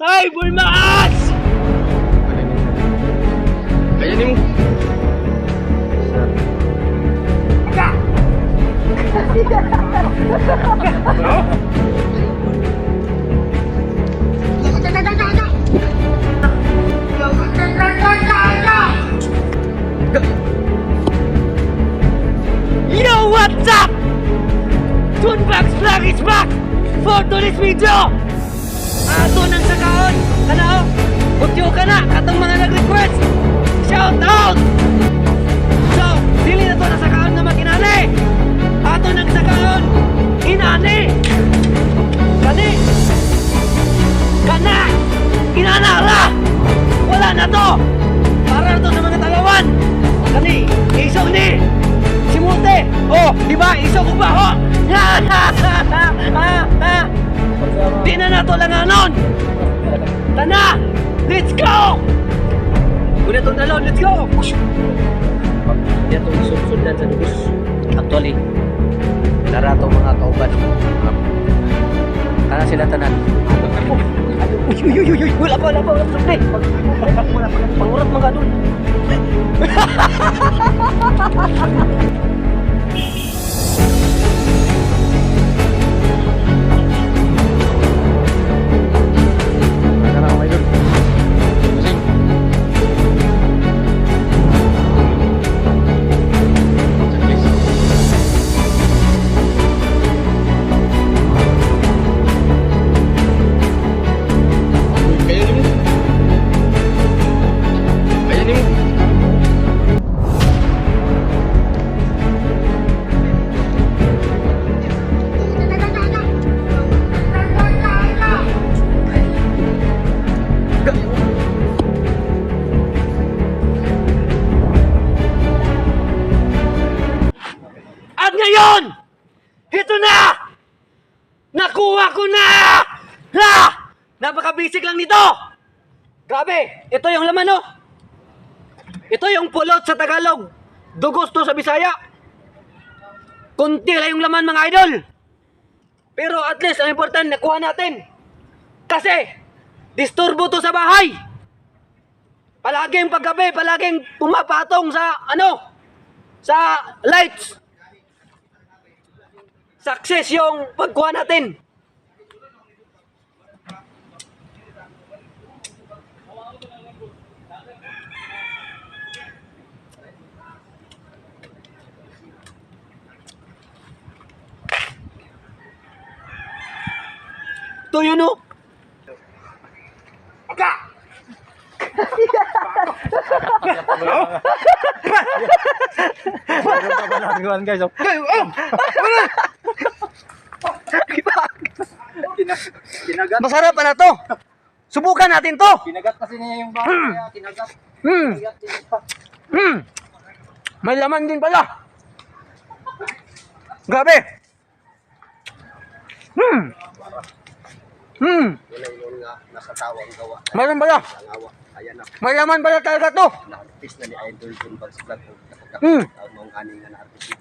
Ay, bulmaas! Kaya ni mo. Yo, what's up? Toonbox Vlog is back for today's video. Ato nang sakaon, kana o, butyo ka na, katong mga nag-request. Shout out! So, dili na to na sakaon nga makinali. Ato nang sakaon, inani. Kani, kana, inanara. Wala na to. Para na to sa mga talawan. Kani, isaw ni. Simute! Oh, di ba? Isaw ko ba? Oh! Di na nato lang anon! Tana! Let's go! Kung itong dalon, let's go! Di itong isundan sa lubos. Actually, lara itong mga kauban. Tana sila tanan. Uy! Wala pa! Sukli! Pangurat mga doon. At ngayon, ito na! Nakuha ko na! Ha! Napaka-basic lang nito! Grabe! Ito yung laman, no? Ito yung pulot sa Tagalog. Dugos to sa Bisaya. Kunti lang yung laman, mga idol. Pero at least, ang important, nakuha natin. Kasi, disturbo to sa bahay. Palaging paggabi, palaging pumapatong sa, sa lights. Success yung pagkuha natin. Ito yun, no? Aga! Guys, Masarap pa na to. Subukan natin to. kinagat kasi niya yung bahay niya, kinagat. May laman din pala. Grabe. Yun nga, nasa tawang gawa. Mayroon pala. Ang awa, ayan na. May laman pala talaga to. Na-artist na ni Idol Toonbox Vlog. Hmm. Nung aning na na-artist.